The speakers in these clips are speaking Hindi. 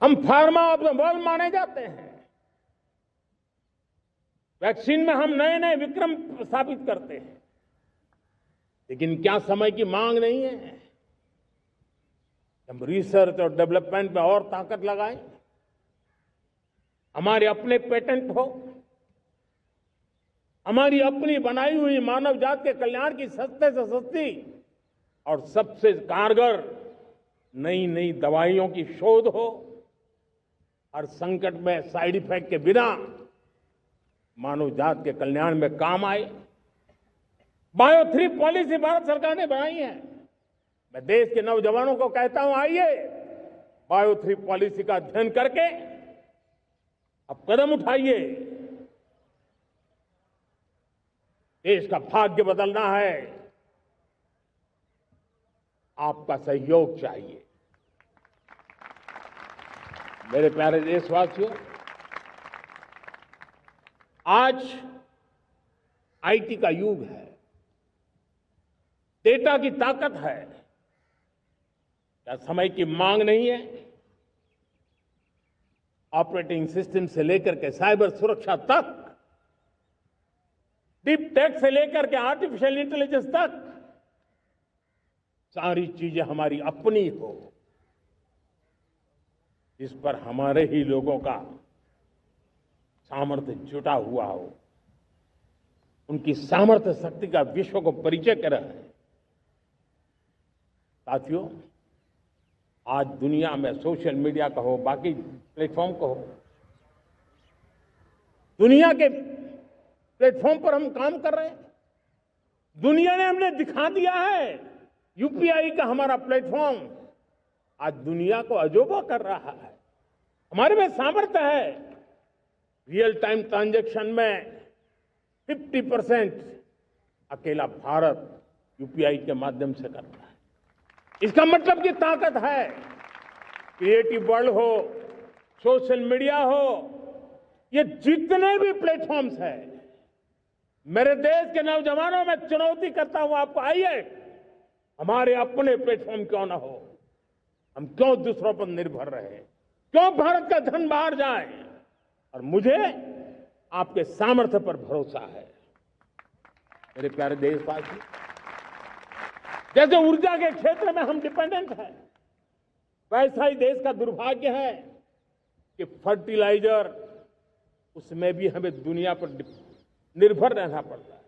हम फार्मा ऑफ द वर्ल्ड माने जाते हैं। वैक्सीन में हम नए नए विक्रम स्थापित करते हैं, लेकिन क्या समय की मांग नहीं है? हम रिसर्च और डेवलपमेंट में और ताकत लगाएं, हमारे अपने पेटेंट हो, हमारी अपनी बनाई हुई मानव जात के कल्याण की सस्ते से सस्ती और सबसे कारगर नई नई दवाइयों की शोध हो, हर संकट में साइड इफेक्ट के बिना मानव जात के कल्याण में काम आए। बायो 3 पॉलिसी भारत सरकार ने बनाई है। मैं देश के नौजवानों को कहता हूं, आइए बायो 3 पॉलिसी का अध्ययन करके अब कदम उठाइए। देश का भाग्य बदलना है, आपका सहयोग चाहिए। मेरे प्यारे देशवासियों, आज आईटी का युग है, डेटा की ताकत है। क्या समय की मांग नहीं है? ऑपरेटिंग सिस्टम से लेकर के साइबर सुरक्षा तक, डीप टेक से लेकर के आर्टिफिशियल इंटेलिजेंस तक, सारी चीजें हमारी अपनी हो, इस पर हमारे ही लोगों का सामर्थ्य जुटा हुआ हो, उनकी सामर्थ्य शक्ति का विश्व को परिचय कराए। साथियों, आज दुनिया में सोशल मीडिया का हो, बाकी प्लेटफॉर्म का हो, दुनिया के प्लेटफॉर्म पर हम काम कर रहे हैं। दुनिया ने हमने दिखा दिया है, यूपीआई का हमारा प्लेटफॉर्म आज दुनिया को अजोबा कर रहा है। हमारे में सामर्थ्य है। रियल टाइम ट्रांजैक्शन में 50% अकेला भारत यूपीआई के माध्यम से करता है। इसका मतलब की ताकत है। क्रिएटिव वर्ल्ड हो, सोशल मीडिया हो, ये जितने भी प्लेटफॉर्म्स हैं, मेरे देश के नौजवानों में चुनौती करता हूं आपको, आइए हमारे अपने प्लेटफॉर्म क्यों ना हो, हम क्यों दूसरों पर निर्भर रहे, क्यों भारत का धन बाहर जाए। और मुझे आपके सामर्थ्य पर भरोसा है। मेरे प्यारे देशवासी, जैसे ऊर्जा के क्षेत्र में हम डिपेंडेंट हैं, वैसा ही देश का दुर्भाग्य है कि फर्टिलाइजर, उसमें भी हमें दुनिया पर निर्भर रहना पड़ता है।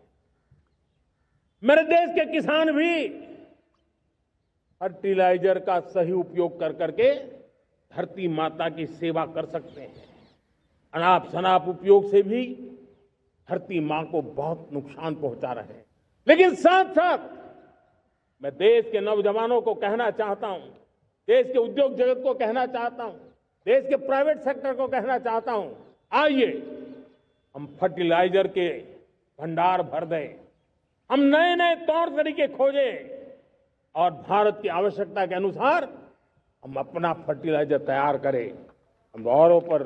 मेरे देश के किसान भी फर्टिलाइजर का सही उपयोग कर करके धरती माता की सेवा कर सकते हैं। अनाप शनाप उपयोग से भी धरती मां को बहुत नुकसान पहुंचा रहे हैं। लेकिन साथ साथ मैं देश के नौजवानों को कहना चाहता हूं, देश के उद्योग जगत को कहना चाहता हूं, देश के प्राइवेट सेक्टर को कहना चाहता हूं, आइए हम फर्टिलाइजर के भंडार भर दें, हम नए नए तौर तरीके खोजें और भारत की आवश्यकता के अनुसार हम अपना फर्टिलाइजर तैयार करें। हम औरों पर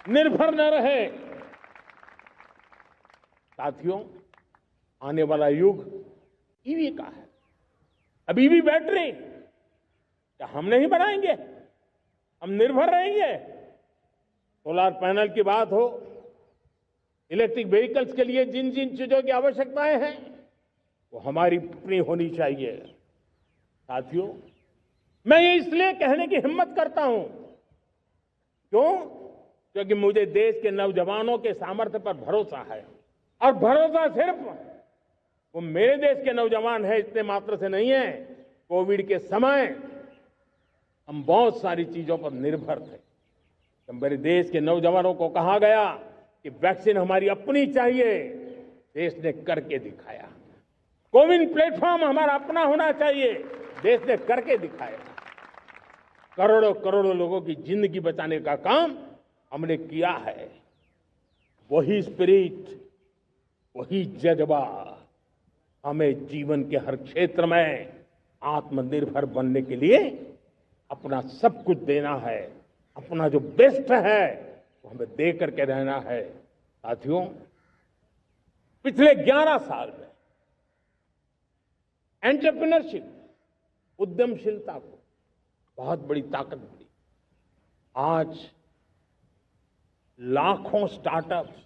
निर्भर न रहे। साथियों, आने वाला युग ईवी का है। अब ईवी बैटरी क्या हम नहीं बनाएंगे? हम निर्भर रहेंगे? सोलर पैनल की बात हो, इलेक्ट्रिक व्हीकल्स के लिए जिन जिन चीजों की आवश्यकताएं हैं, वो हमारी अपनी होनी चाहिए। साथियों, मैं ये इसलिए कहने की हिम्मत करता हूं, क्यों? क्योंकि मुझे देश के नौजवानों के सामर्थ्य पर भरोसा है। और भरोसा सिर्फ वो मेरे देश के नौजवान है इतने मात्र से नहीं है। कोविड के समय हम बहुत सारी चीजों पर निर्भर थे। तो मेरे देश के नौजवानों को कहा गया कि वैक्सीन हमारी अपनी चाहिए, देश ने करके दिखाया। कोविन प्लेटफॉर्म हमारा अपना होना चाहिए, देश ने करके दिखाया। करोड़ों करोड़ों लोगों की जिंदगी बचाने का काम हमने किया है। वही स्पिरिट, वही जज्बा हमें जीवन के हर क्षेत्र में आत्मनिर्भर बनने के लिए अपना सब कुछ देना है। अपना जो बेस्ट है वो हमें दे करके रहना है। साथियों, पिछले 11 साल में एंटरप्रेन्योरशिप, उद्यमशीलता को बहुत बड़ी ताकत मिली। आज लाखों स्टार्टअप्स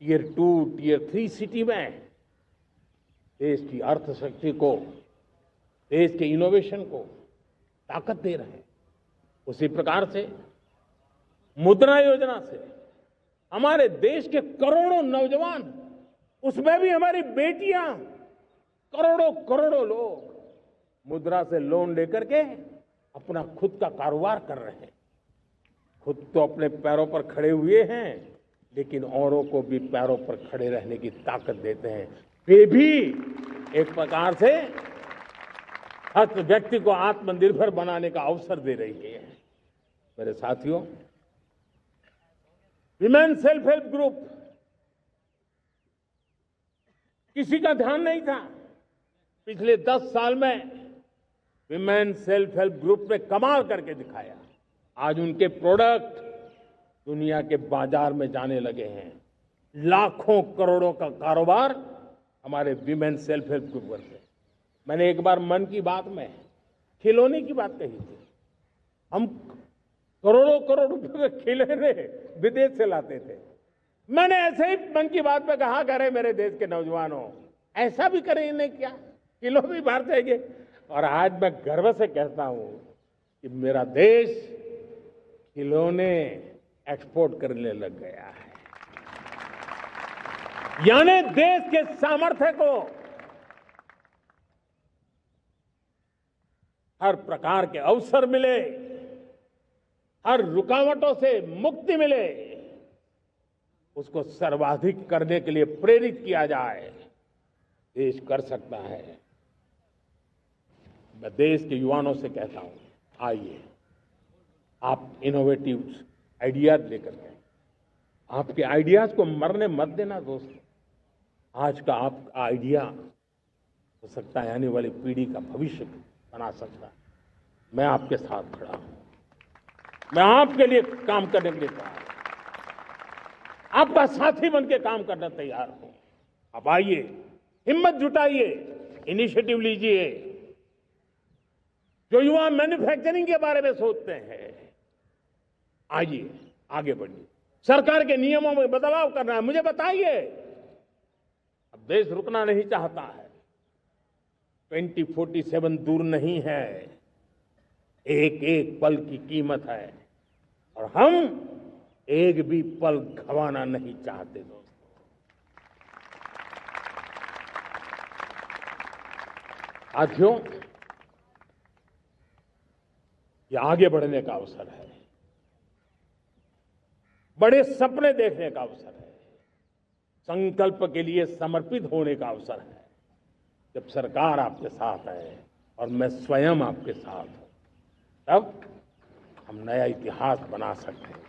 टियर 2, टियर 3 सिटी में देश की अर्थशक्ति को, देश के इनोवेशन को ताकत दे रहे हैं। उसी प्रकार से मुद्रा योजना से हमारे देश के करोड़ों नौजवान, उसमें भी हमारी बेटियां, करोड़ों करोड़ों लोग मुद्रा से लोन लेकर के अपना खुद का कारोबार कर रहे हैं। खुद तो अपने पैरों पर खड़े हुए हैं, लेकिन औरों को भी पैरों पर खड़े रहने की ताकत देते हैं। वे भी एक प्रकार से हर व्यक्ति को आत्मनिर्भर बनाने का अवसर दे रही है। मेरे साथियों, विमेन सेल्फ हेल्प ग्रुप किसी का ध्यान नहीं था। पिछले 10 साल में विमेन सेल्फ हेल्प ग्रुप ने कमाल करके दिखाया। आज उनके प्रोडक्ट दुनिया के बाजार में जाने लगे हैं। लाखों करोड़ों का कारोबार हमारे विमेन सेल्फ हेल्प ग्रुप करते हैं। मैंने एक बार मन की बात में खिलौने की बात कही थी। हम करोड़ों करोड़ रुपए के खिलौने विदेश से लाते थे। मैंने ऐसे ही मन की बात में कहा, करे मेरे देश के नौजवानों, ऐसा भी करेंगे क्या, किलो भी बाहर जाएंगे। और आज मैं गर्व से कहता हूं कि मेरा देश खिलौने एक्सपोर्ट करने लग गया है। यानी देश के सामर्थ्य को हर प्रकार के अवसर मिले, हर रुकावटों से मुक्ति मिले, उसको सर्वाधिक करने के लिए प्रेरित किया जाए। देश कर सकता है। मैं देश के युवाओं से कहता हूं, आइए आप इनोवेटिव आइडियाज लेकर के, आपके आइडियाज को मरने मत देना दोस्तों। आज का आपका आइडिया हो सकता है आने वाली पीढ़ी का भविष्य बना सकता है। मैं आपके साथ खड़ा हूं, मैं आपके लिए काम करने के लिए तैयार हूं, आपका साथी बन के काम करना तैयार हूं। आप आइए, हिम्मत जुटाइए, इनिशिएटिव लीजिए। जो युवा मैन्युफैक्चरिंग के बारे में सोचते हैं, आइए आगे बढ़िए। सरकार के नियमों में बदलाव करना है, मुझे बताइए। अब देश रुकना नहीं चाहता है। 2047 दूर नहीं है। एक एक पल की कीमत है और हम एक भी पल गंवाना नहीं चाहते दोस्तों। साथियों, ये आगे बढ़ने का अवसर है, बड़े सपने देखने का अवसर है, संकल्प के लिए समर्पित होने का अवसर है। जब सरकार आपके साथ है और मैं स्वयं आपके साथ हूं, तब हम नया इतिहास बना सकते हैं।